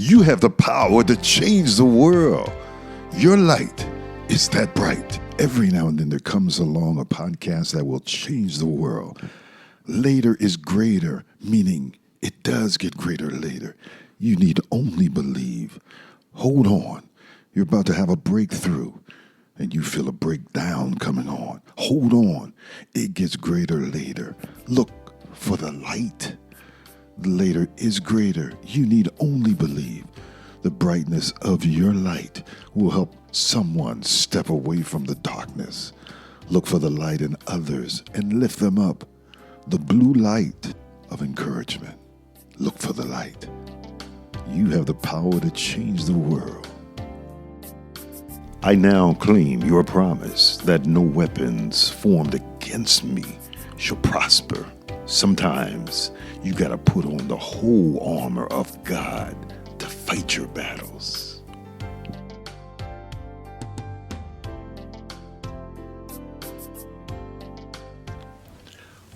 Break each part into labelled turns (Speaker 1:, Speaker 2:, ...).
Speaker 1: You have the power to change the world. Your light is that bright. Every now and then there comes along a podcast that will change the world. Later is greater, meaning it does get greater later. You need only believe. Hold on. You're about to have a breakthrough, and you feel a breakdown coming on. Hold on. It gets greater later. Look for the light. Later is greater. You need only believe. The brightness of your light will help someone step away from the darkness. Look for the light in others and lift them up. The blue light of encouragement. Look for the light. You have the power to change the world. I now claim your promise that no weapons formed against me shall prosper. Sometimes you gotta put on the whole armor of God to fight your battles.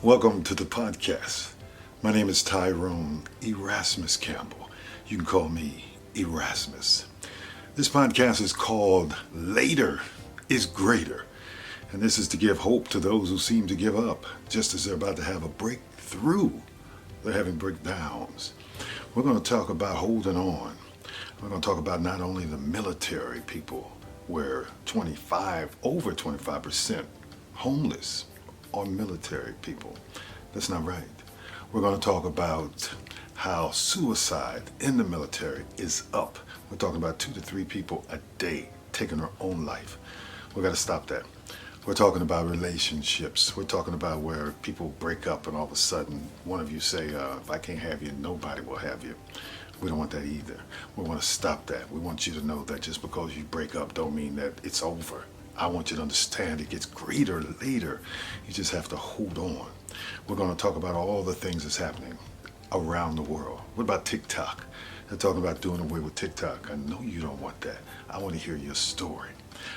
Speaker 1: Welcome to the podcast. My name is Tyrone Erasmus Campbell. You can call me Erasmus. This podcast is called Later is Greater. And this is to give hope to those who seem to give up, just as they're about to have a breakthrough. They're having breakdowns. We're going to talk about holding on. We're going to talk about not only the military people, where over 25% homeless are military people. That's not right. We're going to talk about how suicide in the military is up. We're talking about 2 to 3 people a day taking their own life. We got to stop that. We're talking about relationships. We're talking about where people break up and all of a sudden one of you say, if I can't have you, nobody will have you. We don't want that either. We want to stop that. We want you to know that just because you break up don't mean that it's over. I want you to understand it gets greater later. You just have to hold on. We're going to talk about all the things that's happening around the world. What about TikTok? They're talking about doing away with TikTok. I know you don't want that. I want to hear your story.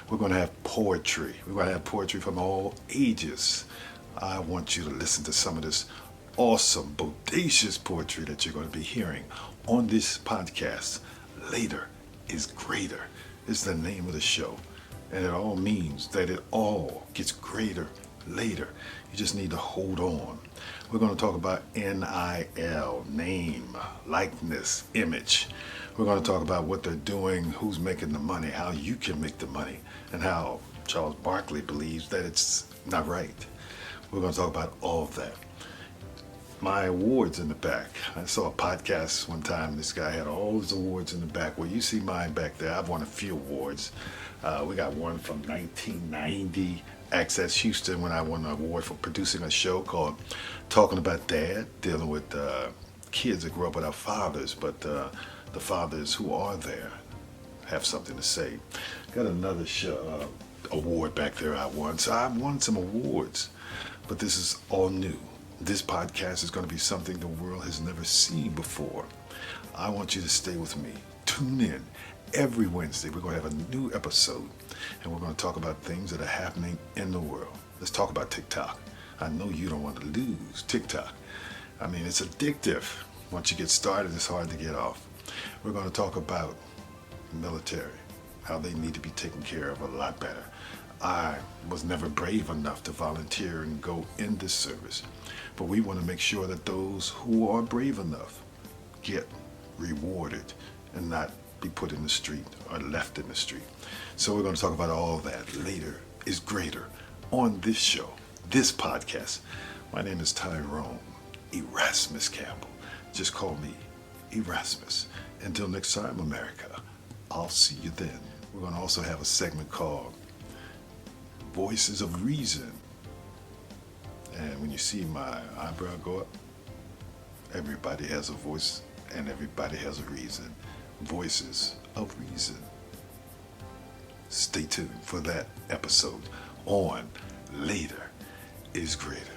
Speaker 1: We're going to have poetry. We're going to have poetry from all ages. I want you to listen to some of this awesome, bodacious poetry that you're going to be hearing on this podcast. Later is Greater is the name of the show. And it all means that it all gets greater later. You just need to hold on. We're going to talk about NIL, name, likeness, image. We're going to talk about what they're doing, who's making the money, how you can make the money, and how Charles Barkley believes that it's not right. We're going to talk about all of that. My awards in the back. I saw a podcast one time. This guy had all his awards in the back. Well, you see mine back there. I've won a few awards. We got one from 1990, Access Houston, when I won an award for producing a show called Talking About Dad, dealing with kids that grew up without fathers, but the fathers who are there have something to say. Got another award back there I won. So I've won some awards, but this is all new. This podcast is going to be something the world has never seen before. I want you to stay with me. Tune in. Every Wednesday, we're going to have a new episode, and we're going to talk about things that are happening in the world. Let's talk about TikTok. I know you don't want to lose TikTok. I mean, it's addictive. Once you get started, it's hard to get off. We're going to talk about the military, how they need to be taken care of a lot better. I was never brave enough to volunteer and go in this service, but we want to make sure that those who are brave enough get rewarded and not be put in the street or left in the street. So we're going to talk about all that. Later is Greater on this show, this podcast. My name is Tyrone Erasmus Campbell. Just call me Erasmus. Until next time, America, I'll see you then. We're going to also have a segment called Voices of Reason. And when you see my eyebrow go up, everybody has a voice and everybody has a reason. Voices of Reason. Stay tuned for that episode on Later is Greater.